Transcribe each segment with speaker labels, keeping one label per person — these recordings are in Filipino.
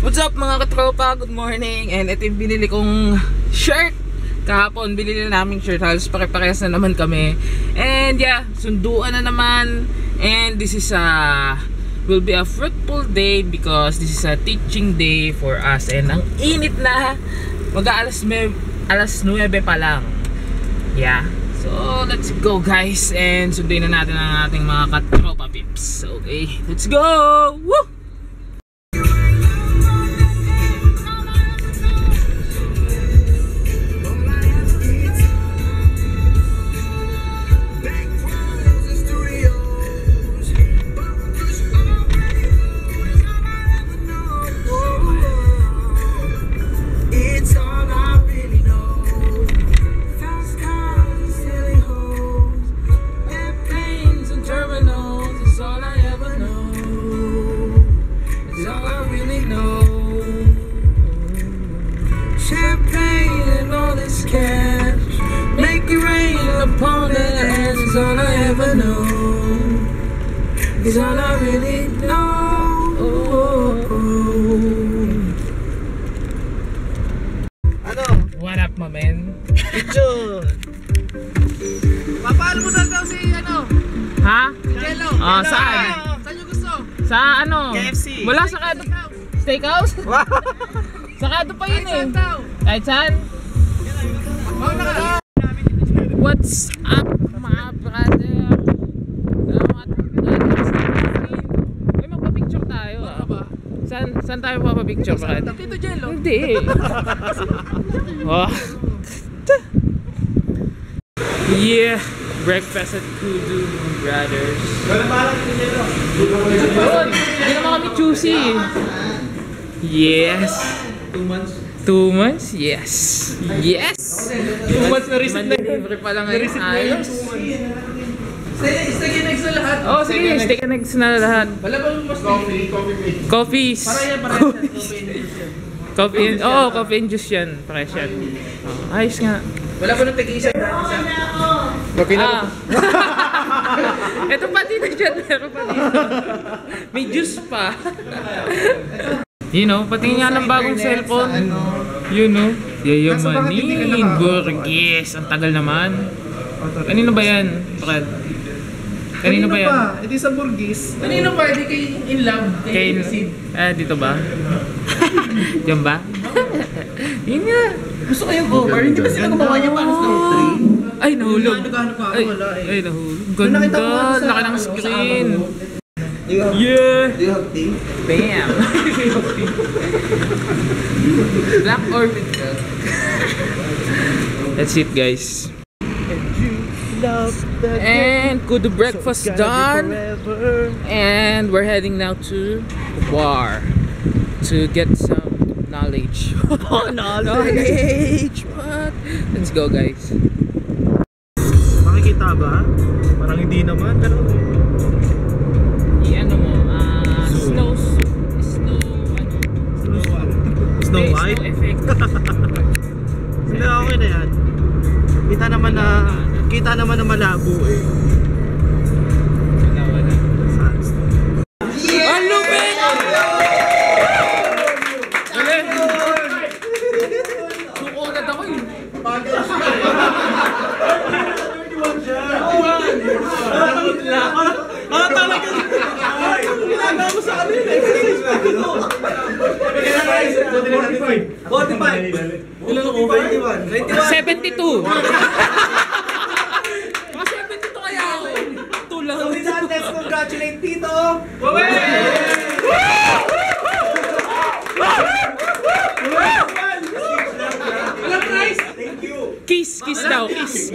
Speaker 1: What's up mga katropa? Good morning. And ito yung binili kong shirt. Kahapon binili na namin shirt. Halos pare-parehas na naman kami. And yeah, sunduan na naman. And this is will be a fruitful day because this is a teaching day for us. And ang init na. Mag-aalas 9 pa lang. Yeah. So let's go guys. And sunduin na natin ang ating mga katropa pips. Okay, let's go! Woo! Is all I really know.
Speaker 2: Ano?
Speaker 1: What up, my man?
Speaker 2: Picture! Papaano mo saan daw si ano?
Speaker 1: Ha?
Speaker 2: Jello!
Speaker 1: Saan?
Speaker 2: Saan yung gusto?
Speaker 1: Sa ano?
Speaker 2: KFC!
Speaker 1: Wala sa Kado. Steakhouse? Sa Kado pa yun eh. Kahit saan? What's up, mga brother? Ay, magpa-picture tayo ah. Saan tayo magpa-picture?
Speaker 2: Dito Jello?
Speaker 1: Hindi. Oh. Yeah, breakfast at Kudu Brothers. Hindi naman kami choosy. Yes.
Speaker 2: 2 months?
Speaker 1: 2 months? Yes. Yes!
Speaker 2: 2 months na reset na yun.
Speaker 1: Manilibre pa lang ngayon. Ayos.
Speaker 2: Stay next na lahat.
Speaker 1: Oh, sige. Stay next na lahat.
Speaker 2: Wala bang mas
Speaker 1: Coffees. Coffee and coffee and juice yan. Pares yan. Oh, ayos nga.
Speaker 2: Wala ba nung tag-isa?
Speaker 1: Ito pa dito dyan. Meron pa dito. May juice pa. You know, pati nga ng bagong cellphone. You know, yayamanin. Burgess. Ang tagal naman. Kanino ba yan? Bakit? Kanino ba yan?
Speaker 2: Ito sa Burgess. Kanino ba? Hindi kay in love. Kay Sid.
Speaker 1: Dito ba? Diyan ba? Yun nga.
Speaker 2: Gusto ko yung cover. Hindi ba sila gumawa niya para sa 3?
Speaker 1: Ay, nahulog.
Speaker 2: Wala eh.
Speaker 1: Ay, nahulog. Ganda. Laki ng screen. Yeah!
Speaker 2: Do you have tea?
Speaker 1: Bam! Black Orbit ka. That's it guys. And Kudu breakfast done. And we're heading now to the bar to get some knowledge. Knowledge! What? Let's go guys.
Speaker 2: Makikita ba? Parang hindi naman pero Snow White?
Speaker 1: Snow effect.
Speaker 2: Hindi, okay na yan. Kita naman na malabo eh.
Speaker 1: Wala. Ang lupit! Sukunat ako eh.
Speaker 2: Talaga! Ginagawa mo sa kanila eh. 45. Ilan ako?
Speaker 1: 72. Mga 72 kaya ako. Tulang.
Speaker 2: Let's congratulate Tito! Walang prize! Thank you!
Speaker 1: Kiss daw. Kiss.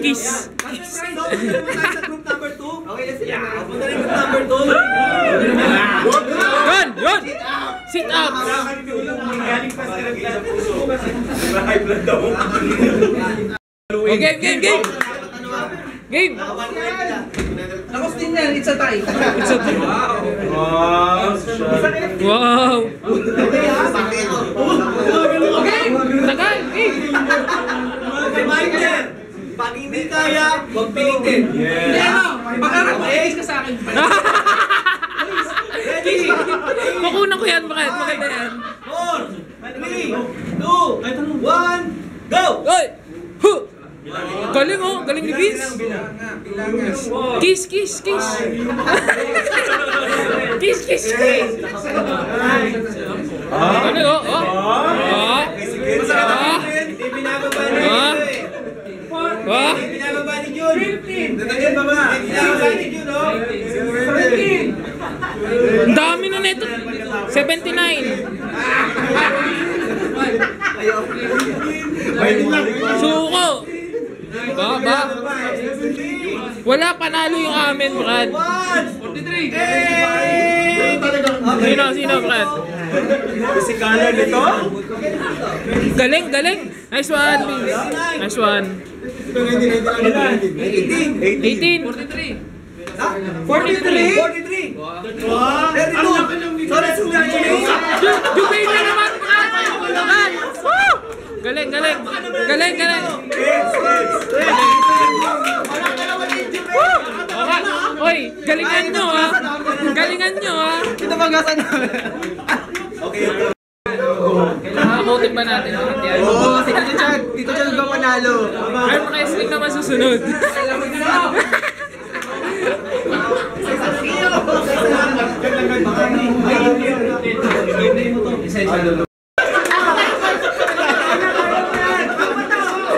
Speaker 2: Sa group number 2? Okay, let's see. Punta rin group number 2.
Speaker 1: Yun! Sit up! Oh, game! Game!
Speaker 2: Nakos din yan, it's a tie.
Speaker 1: Wow!
Speaker 2: Okay!
Speaker 1: Tagay!
Speaker 2: Reminder! Pag hindi kaya, huwag pilitin. Hindi pag-arap mo, ka sa akin.
Speaker 1: Kukunan ko yan, maganda yan.
Speaker 2: go!
Speaker 1: Oy! Huh! Galing oh, galing ni Vince. Kiss, kiss, kiss. Kiss, kiss, kiss. Galing oh, oh.
Speaker 2: Hindi binababa ni Jun. Hindi binababa ni Jun. Natagyan ba ba? Hindi binababa ni Jun, oh.
Speaker 1: Ang dami na nito. 79. Suko. Ba? Wala panalo yung amin, Brad.
Speaker 2: 43.
Speaker 1: Sino, Brad?
Speaker 2: Si Color nito?
Speaker 1: Galing, galing. Nice one, Vince. Nice one. 18.
Speaker 2: 43. Wow. Sorry,
Speaker 1: Jubay na naman, Brad. Brad. Woo! Galing, galing. Galing, galing. Oy, galingan nyo ah. Galingan nyo ah.
Speaker 2: Ito magasan na. Okay.
Speaker 1: Nakamotive ba natin?
Speaker 2: Oo, si Tito Chan ba panalo?
Speaker 1: Ay, wrestling naman susunod.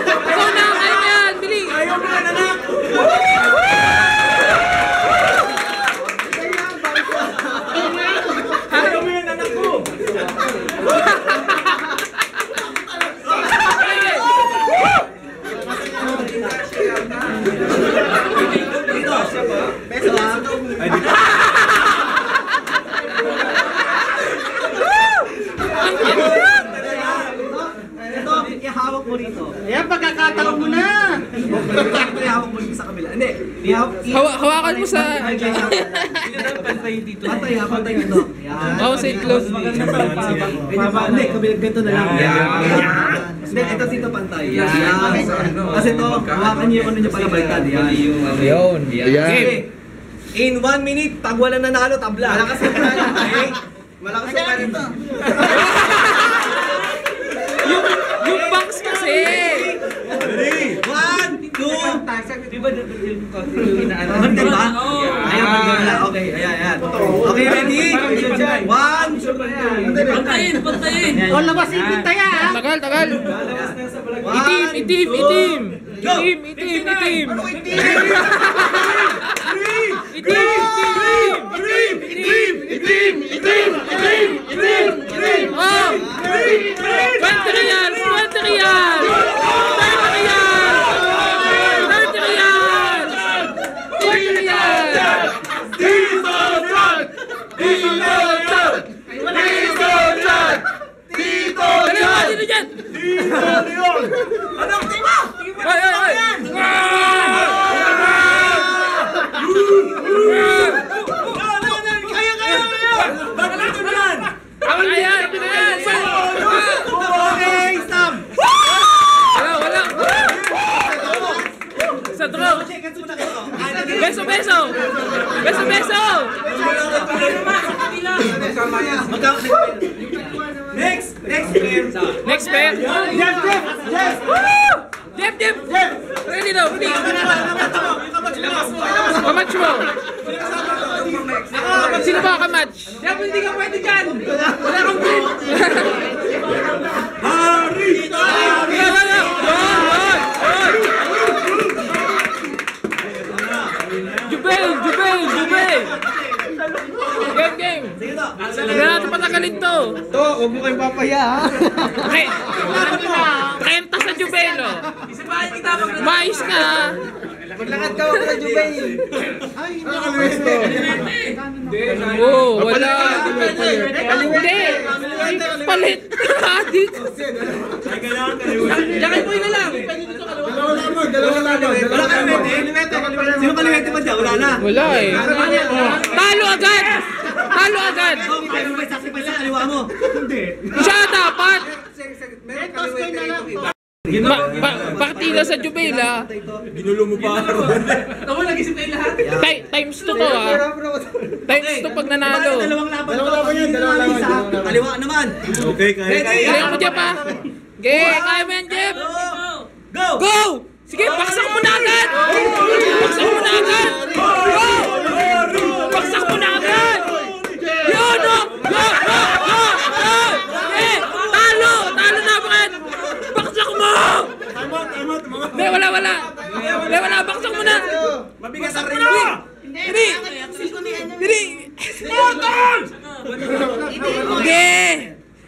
Speaker 1: Ikaw na, kaya mo yan, bili.
Speaker 2: Ihawak mo rito. Ayan, pagkakataon mo na! Ihawak mo rito sa kabila. Hindi.
Speaker 1: Hawakan mo sa...
Speaker 2: Pantay dito. Pantay ha, pantay dito.
Speaker 1: Oh, say close.
Speaker 2: Hindi, kabila ganito na lang. Hindi, ito dito pantay. Kasi ito, hawakan niyo yung ano niyo pala baliktad.
Speaker 3: Yun.
Speaker 2: Okay. In 1 minute, pag wala nanalo, tabla. Malakas yung panalo. Okay? Malakas yung panalo.
Speaker 1: Yung box kasi.
Speaker 2: 1, 2. Diba diba? Ayan, maganda. Okay, ayan. Okay, ready? 1.
Speaker 4: Pantayin!
Speaker 2: O, labas yung pintaya.
Speaker 1: Tagal. Itim. Oh! 20 reals! 20 reals! 30 reals! 40 reals! Dito dyan!
Speaker 2: Anong tima?
Speaker 1: Hoy! Ayan!
Speaker 2: Okay, stop!
Speaker 1: Wala! Sa draw! Beso! Next pair! Jeff! Ready daw! Kamatch mo! Sino ba kamatch?
Speaker 2: Jeff, hindi ka pwede dyan! Wala kang pin!
Speaker 1: Jubel! Game! Hindi natin patagalin to!
Speaker 2: To, huwag mo kayong papaya ha!
Speaker 1: Okay! 30 sa Jubelo! Mais ka!
Speaker 2: Maglakad ka, huwag ka Jubel! Ay, nakapwesto!
Speaker 1: Oo, wala! Hindi! Palit! Adik!
Speaker 2: Lakad mo yun na lang! Dalawa lamang! Wala ka limete! Sino ka limete ba dyan? Wala na!
Speaker 1: Wala eh! Talo agad!
Speaker 2: May sacrifice sa kaliwa mo! Hindi!
Speaker 1: Siya dapat!
Speaker 2: Meron ka limete rito.
Speaker 1: Partida sa Jubail ha.
Speaker 3: Ginulo mo pa.
Speaker 2: Ako nag-isip tayo lahat.
Speaker 1: Times 2 to ha. Times 2 pag nanalo.
Speaker 2: Dalawang laban yan. Kaliwa naman.
Speaker 3: Okay, kaya.
Speaker 1: Kaya mo Jeff ha. Kaya mo yan Jeff.
Speaker 2: Go!
Speaker 1: Go! Sige, baksak mo na agad! Baksak mo na agad! Go! Baksak mo na agad! Yun o! Go! Go! Go! Go! Eh! Talo! Talo na bakit? Baksak mo! Hindi, wala. Hindi, wala. Baksak mo na!
Speaker 3: Mabigas ang rin.
Speaker 1: Hindi! Hindi! Spartans! Sige!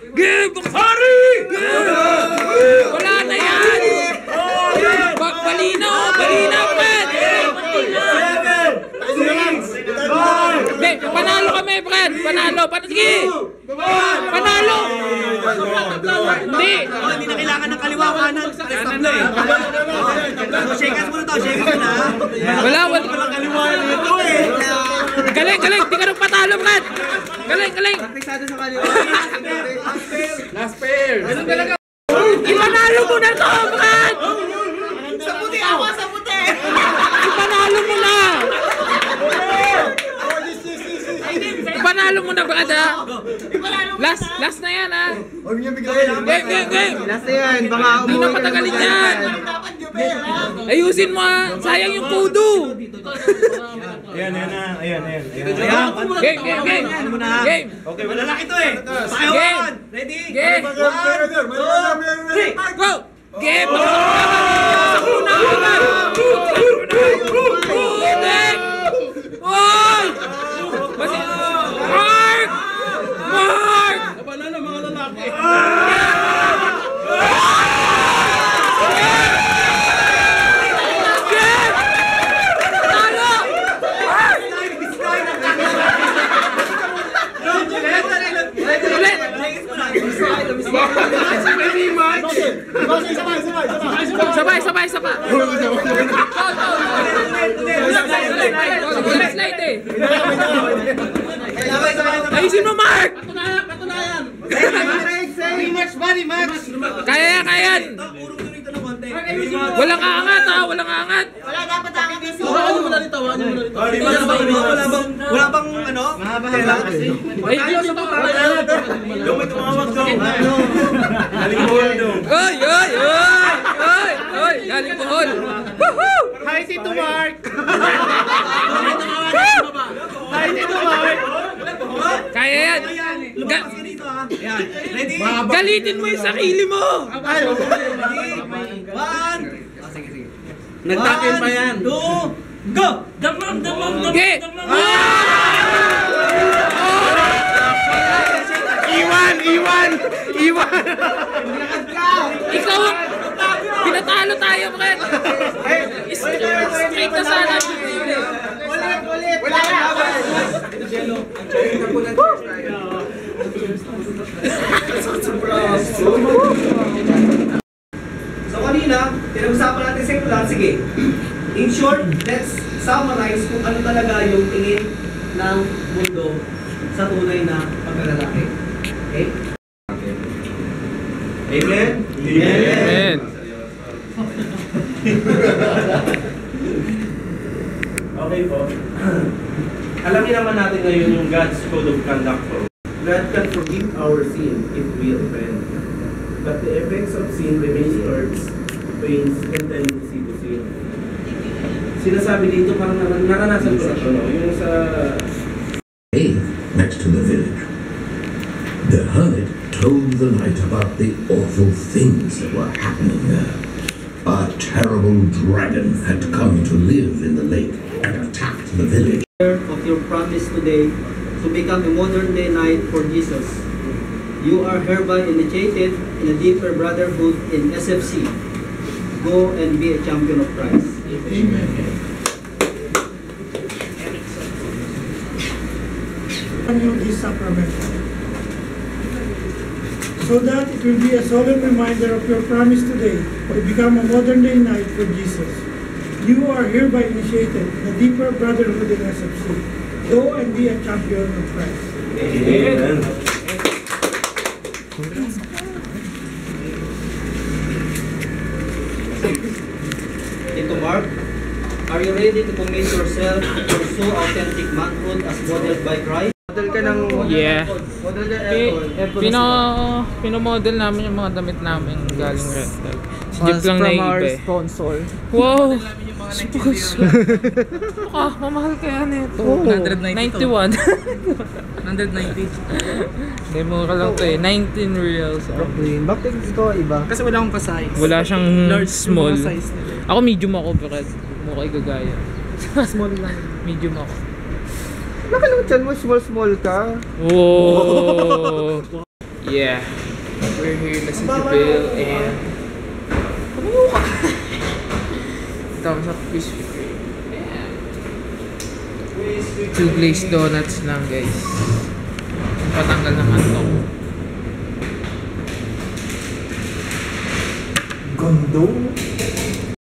Speaker 1: Sige! Baksari! Wala na yan! Balina! Balina, Fred! Hindi, panalo kami, Fred! Panalo! Sige! Panalo! Hindi!
Speaker 2: Hindi na kailangan ng kaliwa kanan. Stop na eh. Shake hands muna to. Shake hands muna.
Speaker 1: Wala.
Speaker 2: Kaliwa nito eh.
Speaker 1: Galing! Di ka nang patalo, Fred! Galing!
Speaker 2: Praktisado sa kaliwa.
Speaker 3: Last pair.
Speaker 2: Ganun talaga.
Speaker 1: Ipanalo mo na to, Fred!
Speaker 2: Sa puti ako, sa puti.
Speaker 1: Ipanalo mo na! Ipanalo mo na, Fred, ha? Last na yan, ha? Game!
Speaker 2: Last na yan. Baka
Speaker 1: Hindi na patagalin yan! Ayusin mo, ha? Sayang yung kodo!
Speaker 3: Ayan.
Speaker 1: Game!
Speaker 3: Okay,
Speaker 2: malalaki to eh. Pakihawakan. Ready?
Speaker 1: Game!
Speaker 2: 1, 2, 3.
Speaker 1: Go! Game! Baksak mo na agad! Putik! Oy! Mark!
Speaker 3: Banana mga lalaki.
Speaker 1: Game! Talo! Ulit! Sabay! Slide eh! Ayusin mo, Mark! Kaya yan! Walang aangat ha! Walang aangat!
Speaker 2: Wala bang ano?
Speaker 1: Ay, Diyos!
Speaker 3: Yung may tumawag daw. Galing mo daw.
Speaker 1: Oy! Galing Bohol! Woohoo!
Speaker 3: Hi, Tito Mark.
Speaker 1: Kaya yan!
Speaker 2: Ready?
Speaker 1: Galitin mo yung sarili mo!
Speaker 2: 1.
Speaker 3: Nagtakin pa yan.
Speaker 2: 2, go!
Speaker 1: Okay!
Speaker 3: Iwan.
Speaker 1: Ikaw! Pinatalo tayo, Fred! Straight na sana!
Speaker 2: So kanina, pinag-usapan natin secular. Sige. In short, let's summarize kung ano talaga yung tingin ng mundo sa tunay na pagkalalaki. Okay?
Speaker 3: Amen.
Speaker 1: Amen!
Speaker 3: Okay po. Alamin naman natin ngayon yung God's Code of Conduct for.
Speaker 4: God can forgive our sin if we repent, but the effects of sin remains hurts, pains, and tendency to sin.
Speaker 3: Sinasabi dito parang naranasan ko na ito, no? Yung sa...
Speaker 5: Next to the village. The hermit told the knight about the awful things that were happening there. A terrible dragon had come to live in the lake and attacked the village.
Speaker 6: Of your promise today to become a modern day knight for Jesus. You are hereby initiated in a deeper brotherhood in SFC. Go and be a champion of Christ.
Speaker 5: Amen.
Speaker 7: You this sacrament, so that it will be a solemn reminder of your promise today to become a modern day knight for Jesus. You are hereby initiated in a deeper brotherhood in SFC. Go and be a champion of Christ.
Speaker 3: Amen.
Speaker 6: Are you ready to commit yourself to pursue authentic manhood as modeled by Christ?
Speaker 2: Model ka ng
Speaker 1: Yeah.
Speaker 2: Model ka ng
Speaker 1: Pinomodel namin yung mga damit namin galing rental. Si Jeep lang naiiba eh.
Speaker 2: sponsor.
Speaker 1: Wow! Sponsor! Mamahal kaya nito. 91.
Speaker 2: 190.
Speaker 1: Hindi, mura lang to eh. 19 reals.
Speaker 2: Brooklyn. Bakit ito iba? Kasi wala akong pa-size.
Speaker 1: Wala siyang small.
Speaker 2: Yung mga size nila.
Speaker 1: Ako medium ako, pero mukha igagaya.
Speaker 2: Small lang.
Speaker 1: Medium ako.
Speaker 2: Nakalimutan mo, small ka.
Speaker 1: Oh! Yeah. We're here na si Bill and... Tumayo ka! Tapos sa Krispy Kreme. Yeah. 2 glazed donuts lang guys. Patanggal ng antok.
Speaker 2: Gondo.